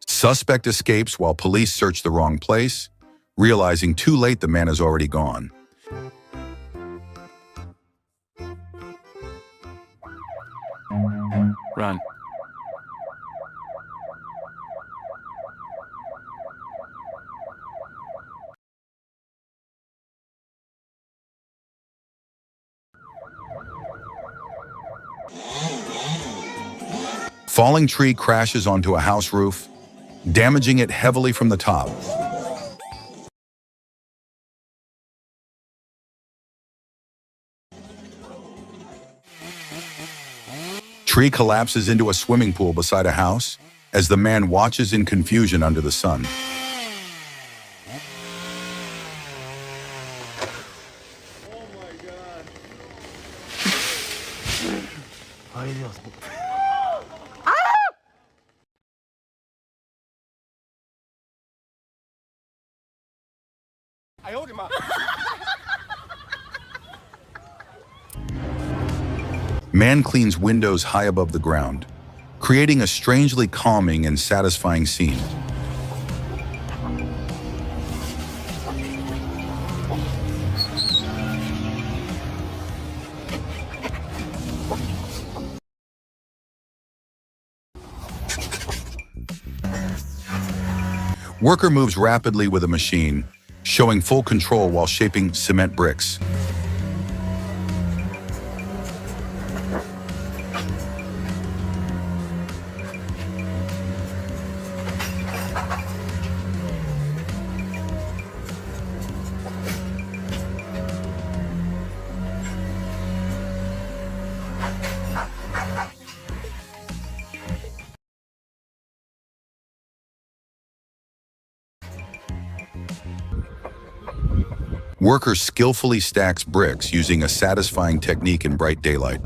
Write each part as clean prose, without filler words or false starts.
Suspect escapes while police search the wrong place, realizing too late the man is already gone. Run. Falling tree crashes onto a house roof, damaging it heavily from the top. Tree collapses into a swimming pool beside a house as the man watches in confusion under the sun. Ay, Dios. Man cleans windows high above the ground, creating a strangely calming and satisfying scene. Worker moves rapidly with a machine, showing full control while shaping cement bricks. Worker skillfully stacks bricks using a satisfying technique in bright daylight.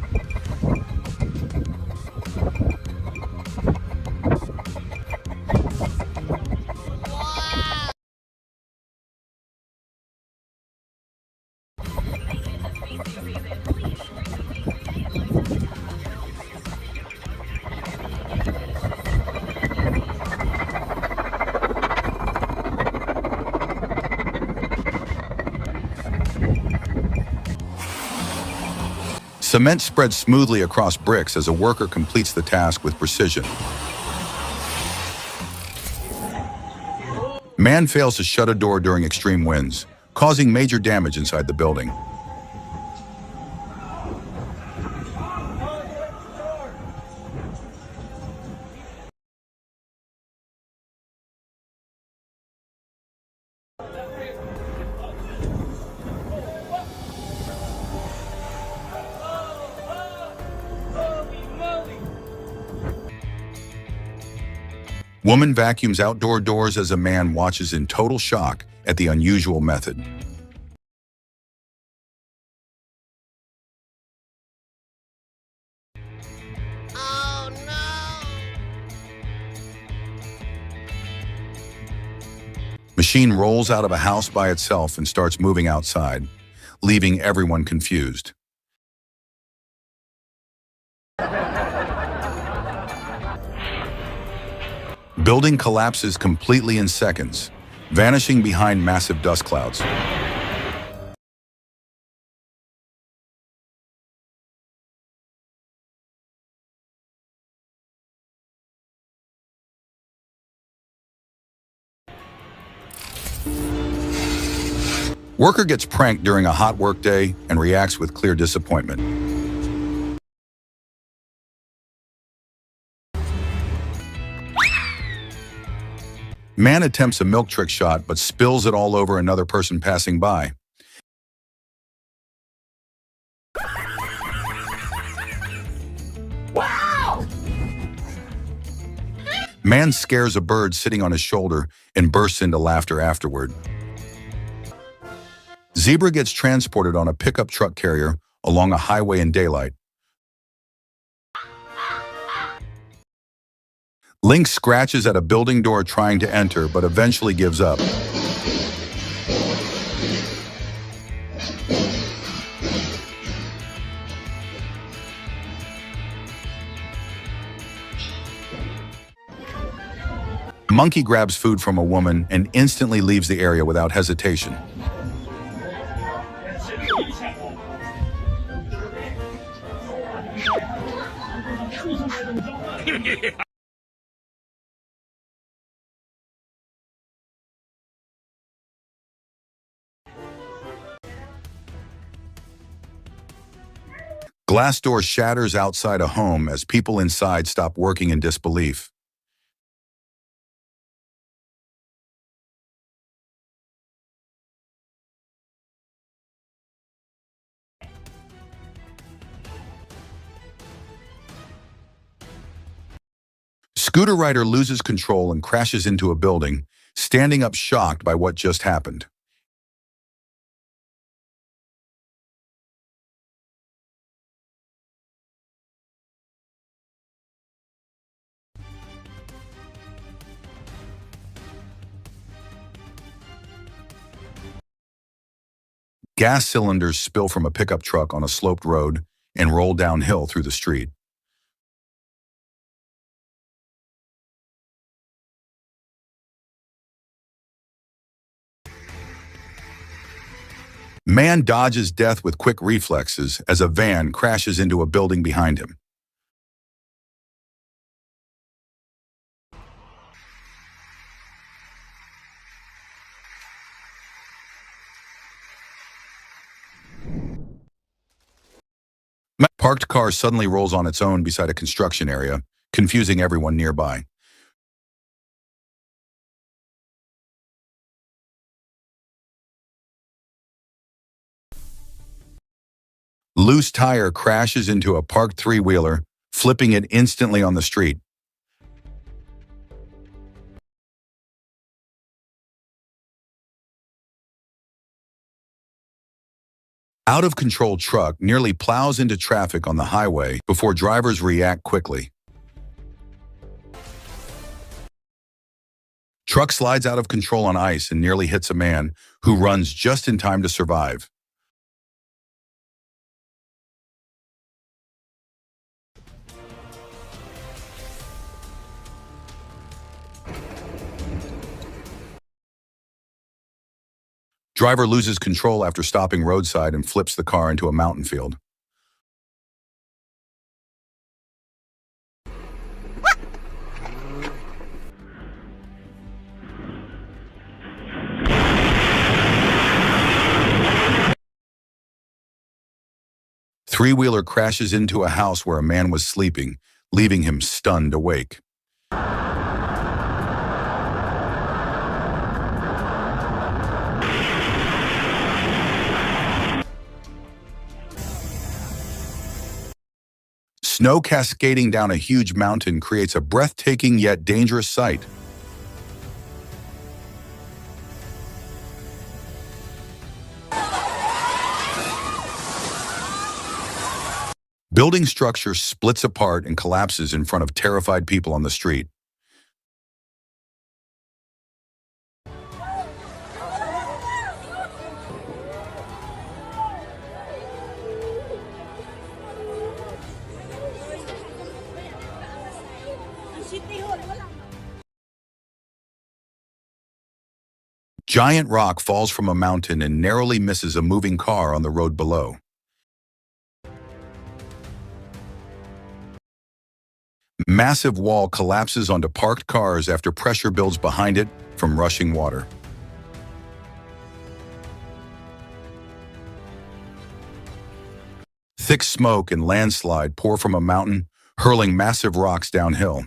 Cement spreads smoothly across bricks as a worker completes the task with precision. Man fails to shut a door during extreme winds, causing major damage inside the building. Woman vacuums outdoor doors as a man watches in total shock at the unusual method. Oh no! Machine rolls out of a house by itself and starts moving outside, leaving everyone confused. Building collapses completely in seconds, vanishing behind massive dust clouds. Worker gets pranked during a hot workday and reacts with clear disappointment. Man attempts a milk trick shot but spills it all over another person passing by. Wow! Man scares a bird sitting on his shoulder and bursts into laughter afterward. Zebra gets transported on a pickup truck carrier along a highway in daylight. Lynx scratches at a building door trying to enter, but eventually gives up. Monkey grabs food from a woman and instantly leaves the area without hesitation. Glass door shatters outside a home as people inside stop working in disbelief. Scooter rider loses control and crashes into a building, standing up shocked by what just happened. Gas cylinders spill from a pickup truck on a sloped road and roll downhill through the street. Man dodges death with quick reflexes as a van crashes into a building behind him. Parked car suddenly rolls on its own beside a construction area, confusing everyone nearby. Loose tire crashes into a parked three-wheeler, flipping it instantly on the street. Out-of-control truck nearly plows into traffic on the highway before drivers react quickly. Truck slides out of control on ice and nearly hits a man who runs just in time to survive. Driver loses control after stopping roadside and flips the car into a mountain field. Three-wheeler crashes into a house where a man was sleeping, leaving him stunned awake. Snow cascading down a huge mountain creates a breathtaking yet dangerous sight. Building structure splits apart and collapses in front of terrified people on the street. Giant rock falls from a mountain and narrowly misses a moving car on the road below. Massive wall collapses onto parked cars after pressure builds behind it from rushing water. Thick smoke and landslide pour from a mountain, hurling massive rocks downhill.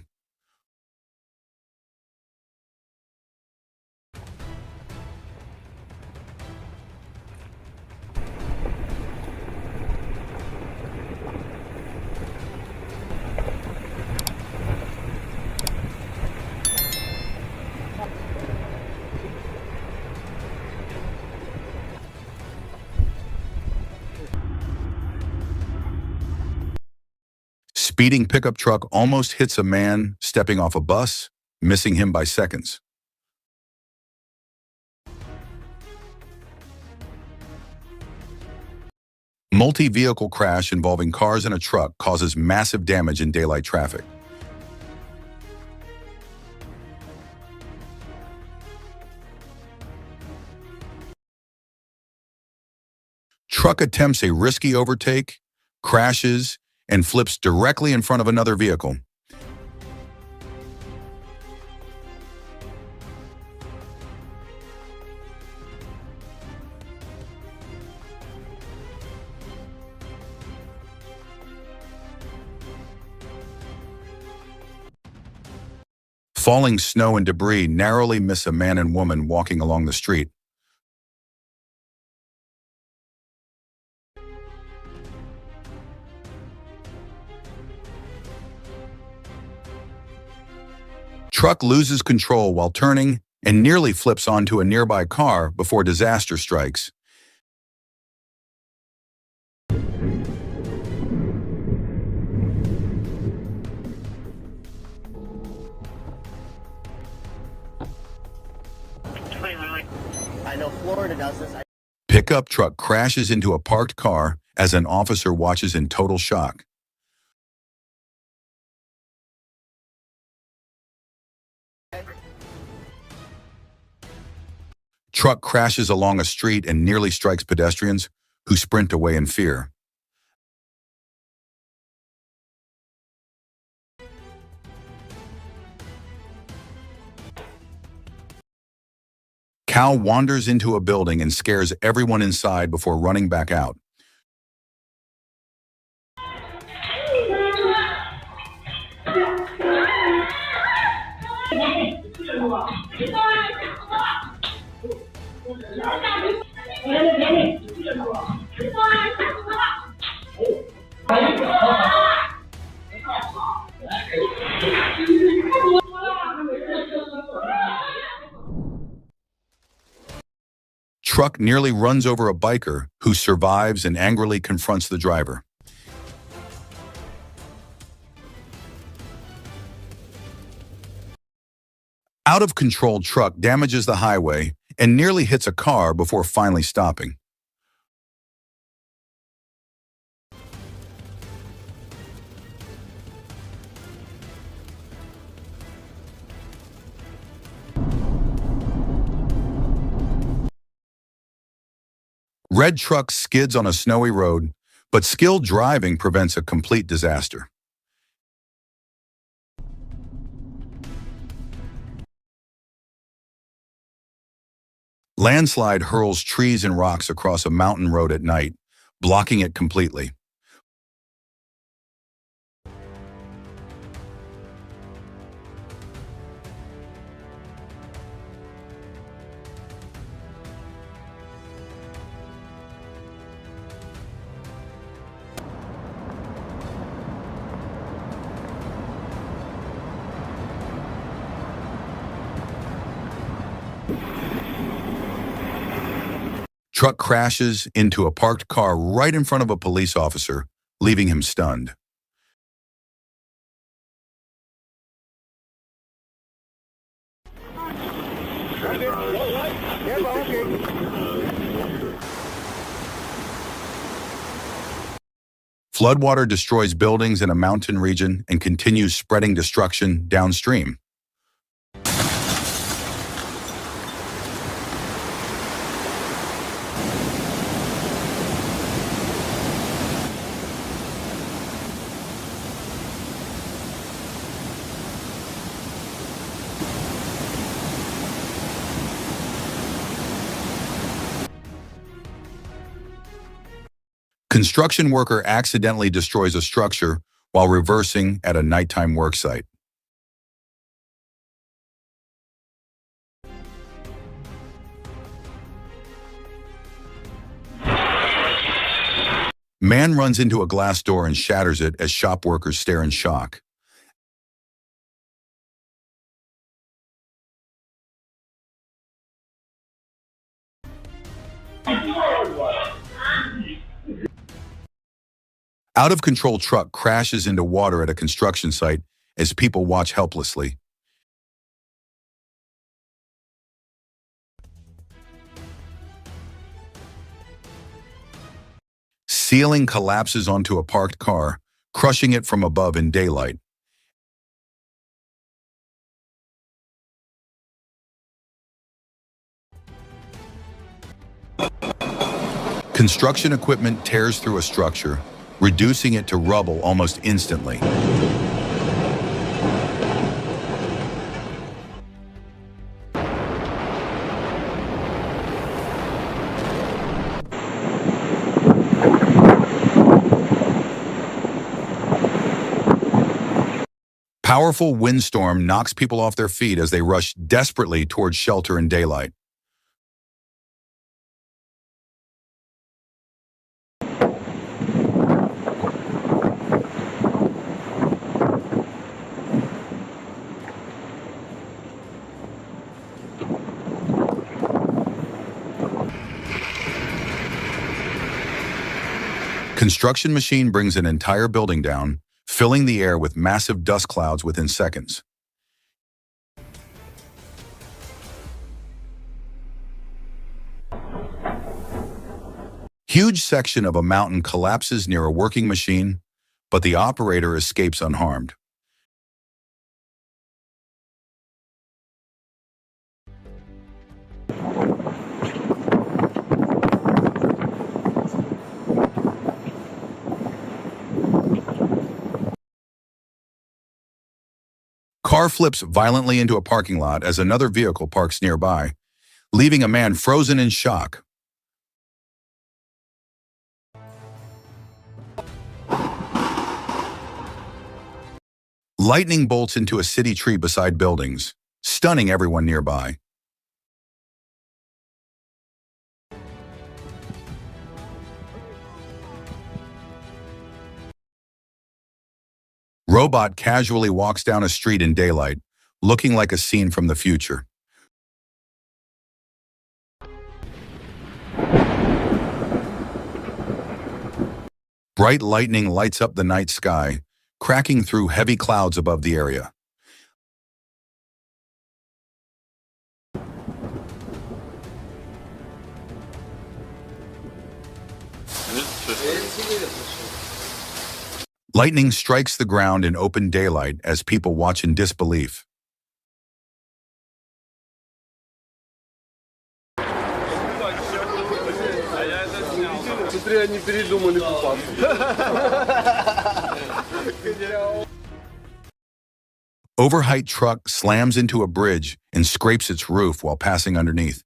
Speeding pickup truck almost hits a man stepping off a bus, missing him by seconds. Multi-vehicle crash involving cars and a truck causes massive damage in daylight traffic. Truck attempts a risky overtake, crashes, and flips directly in front of another vehicle. Falling snow and debris narrowly miss a man and woman walking along the street. Truck loses control while turning and nearly flips onto a nearby car before disaster strikes. I know Florida does this. Pickup truck crashes into a parked car as an officer watches in total shock. Truck crashes along a street and nearly strikes pedestrians, who sprint away in fear. Cow wanders into a building and scares everyone inside before running back out. Truck nearly runs over a biker who survives and angrily confronts the driver. Out-of-control truck damages the highway and nearly hits a car before finally stopping. Red truck skids on a snowy road, but skilled driving prevents a complete disaster. Landslide hurls trees and rocks across a mountain road at night, blocking it completely. Truck crashes into a parked car right in front of a police officer, leaving him stunned. Floodwater destroys buildings in a mountain region and continues spreading destruction downstream. Construction worker accidentally destroys a structure while reversing at a nighttime work site. Man runs into a glass door and shatters it as shop workers stare in shock. Out-of-control truck crashes into water at a construction site as people watch helplessly. Ceiling collapses onto a parked car, crushing it from above in daylight. Construction equipment tears through a structure, reducing it to rubble almost instantly. Powerful windstorm knocks people off their feet as they rush desperately towards shelter in daylight. Construction machine brings an entire building down, filling the air with massive dust clouds within seconds. Huge section of a mountain collapses near a working machine, but the operator escapes unharmed. Car flips violently into a parking lot as another vehicle parks nearby, leaving a man frozen in shock. Lightning bolts into a city tree beside buildings, stunning everyone nearby. Robot casually walks down a street in daylight, looking like a scene from the future. Bright lightning lights up the night sky, cracking through heavy clouds above the area. Lightning strikes the ground in open daylight as people watch in disbelief. Overheight truck slams into a bridge and scrapes its roof while passing underneath.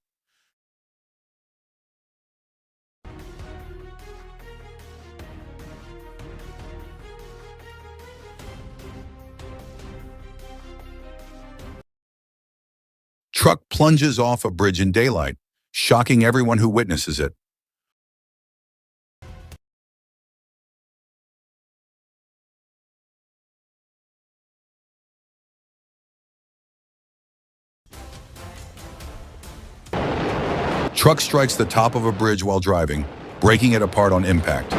Truck plunges off a bridge in daylight, shocking everyone who witnesses it. Truck strikes the top of a bridge while driving, breaking it apart on impact.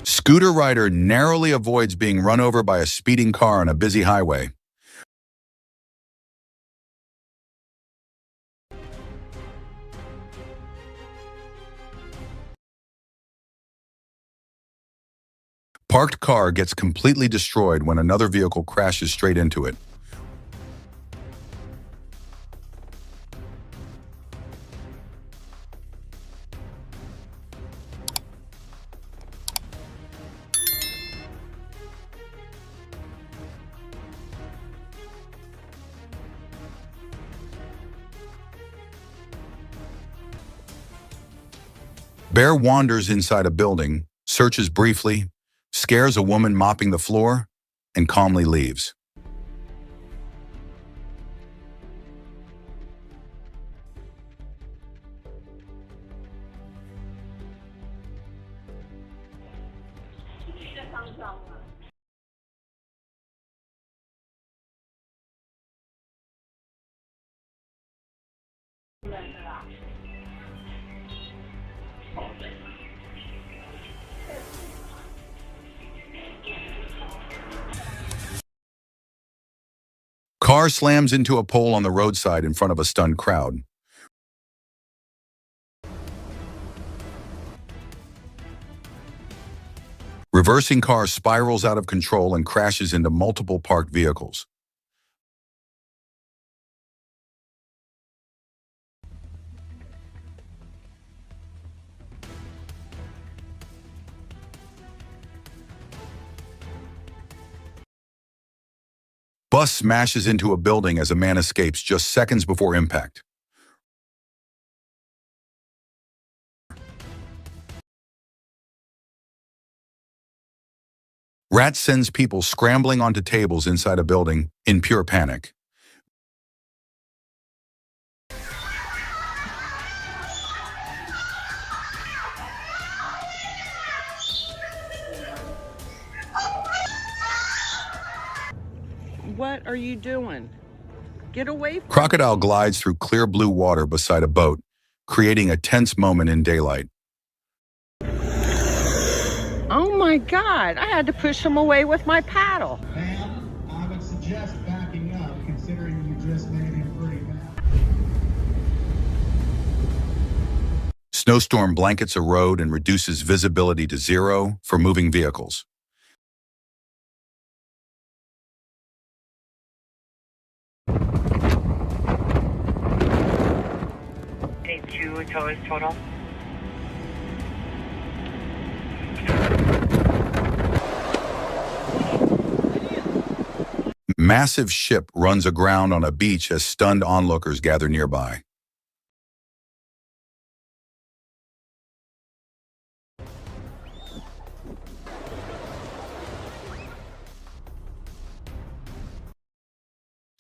Scooter rider narrowly avoids being run over by a speeding car on a busy highway. Parked car gets completely destroyed when another vehicle crashes straight into it. Bear wanders inside a building, searches briefly, scares a woman mopping the floor, and calmly leaves. Car slams into a pole on the roadside in front of a stunned crowd. Reversing car spirals out of control and crashes into multiple parked vehicles. Bus smashes into a building as a man escapes just seconds before impact. Rat sends people scrambling onto tables inside a building in pure panic. What are you doing? Get away from Crocodile glides through clear blue water beside a boat, creating a tense moment in daylight. Oh my God, I had to push him away with my paddle. Ma'am, I would suggest backing up, considering you just made him pretty mad. Snowstorm blankets a road and reduces visibility to zero for moving vehicles. Two tours total. Massive ship runs aground on a beach as stunned onlookers gather nearby.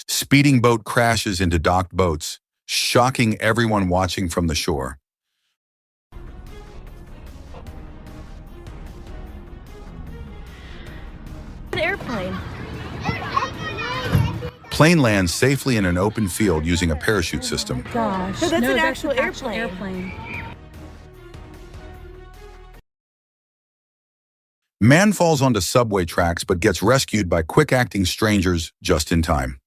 Speeding boat crashes into docked boats, shocking everyone watching from the shore. An airplane. Plane lands safely in an open field using a parachute system. Gosh. So that's an actual airplane. Man falls onto subway tracks but gets rescued by quick-acting strangers just in time.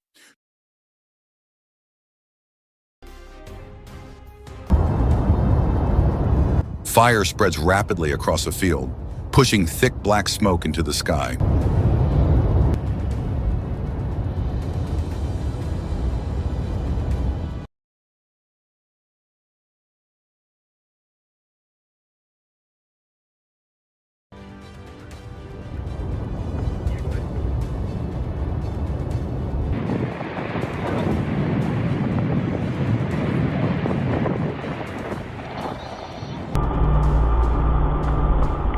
Fire spreads rapidly across a field, pushing thick black smoke into the sky.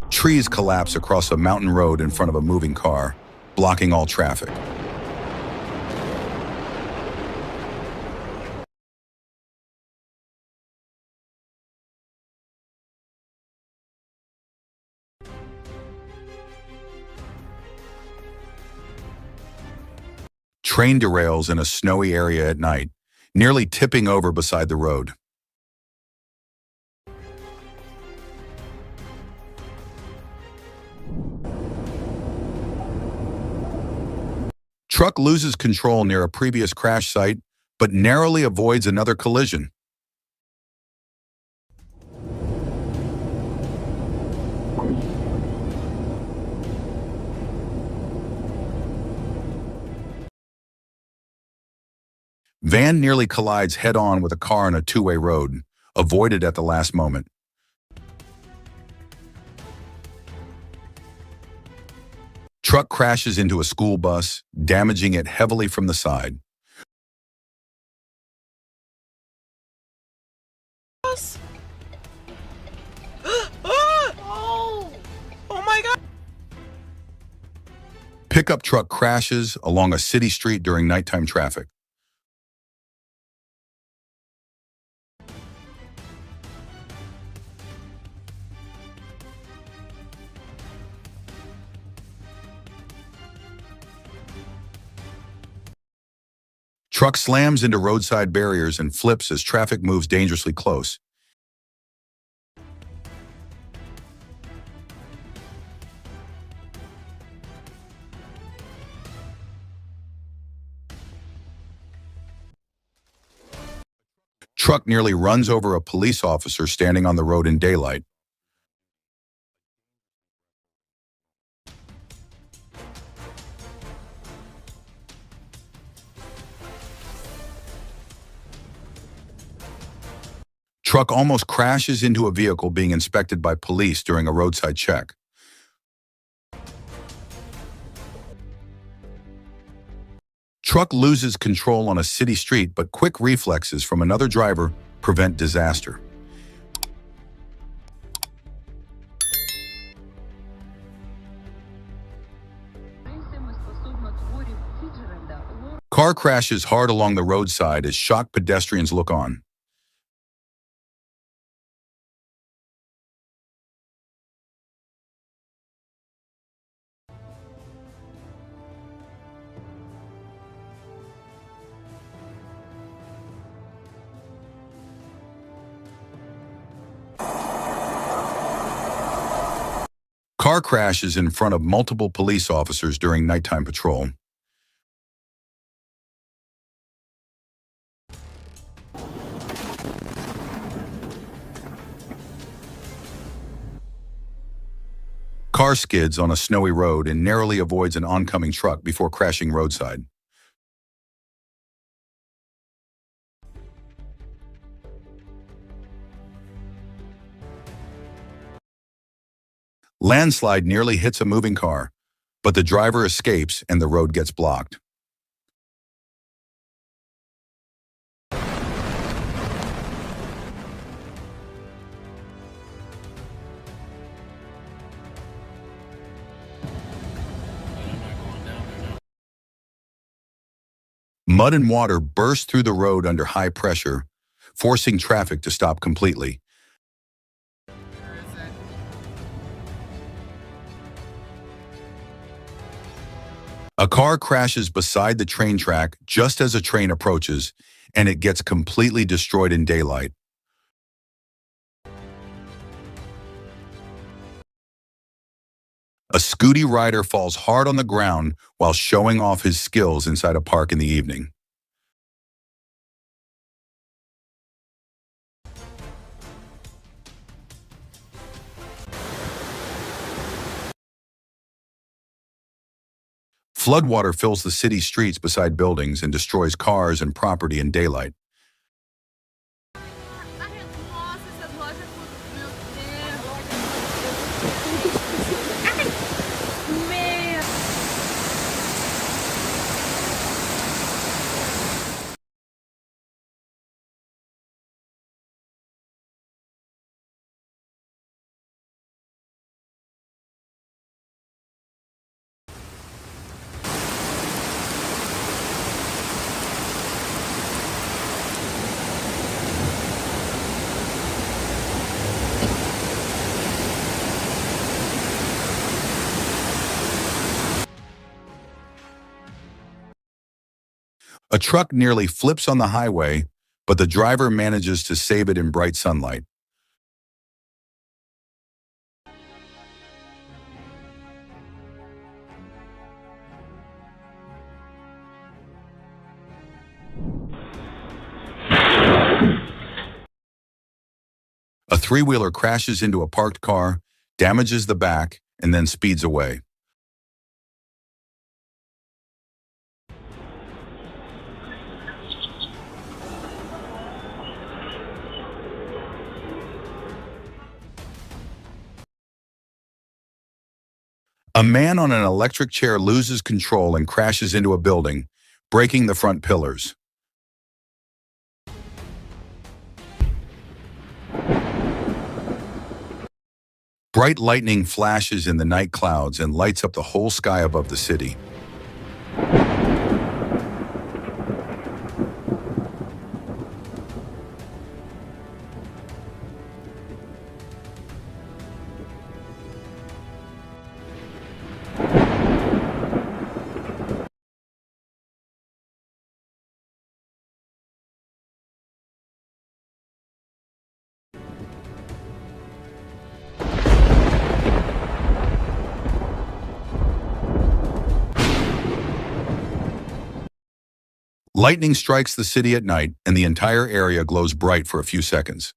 Trees collapse across a mountain road in front of a moving car, blocking all traffic. Train derails in a snowy area at night, nearly tipping over beside the road. Truck loses control near a previous crash site, but narrowly avoids another collision. Van nearly collides head-on with a car on a two-way road, avoided at the last moment. Truck crashes into a school bus, damaging it heavily from the side. Oh my God. Pickup truck crashes along a city street during nighttime traffic. Truck slams into roadside barriers and flips as traffic moves dangerously close. Truck nearly runs over a police officer standing on the road in daylight. Truck almost crashes into a vehicle being inspected by police during a roadside check. Truck loses control on a city street, but quick reflexes from another driver prevent disaster. Car crashes hard along the roadside as shocked pedestrians look on. Car crashes in front of multiple police officers during nighttime patrol. Car skids on a snowy road and narrowly avoids an oncoming truck before crashing roadside. Landslide nearly hits a moving car, but the driver escapes and the road gets blocked. Mud and water burst through the road under high pressure, forcing traffic to stop completely. A car crashes beside the train track just as a train approaches, and it gets completely destroyed in daylight. A scooty rider falls hard on the ground while showing off his skills inside a park in the evening. Floodwater fills the city streets beside buildings and destroys cars and property in daylight. A truck nearly flips on the highway, but the driver manages to save it in bright sunlight. A three-wheeler crashes into a parked car, damages the back, and then speeds away. A man on an electric chair loses control and crashes into a building, breaking the front pillars. Bright lightning flashes in the night clouds and lights up the whole sky above the city. Lightning strikes the city at night, and the entire area glows bright for a few seconds.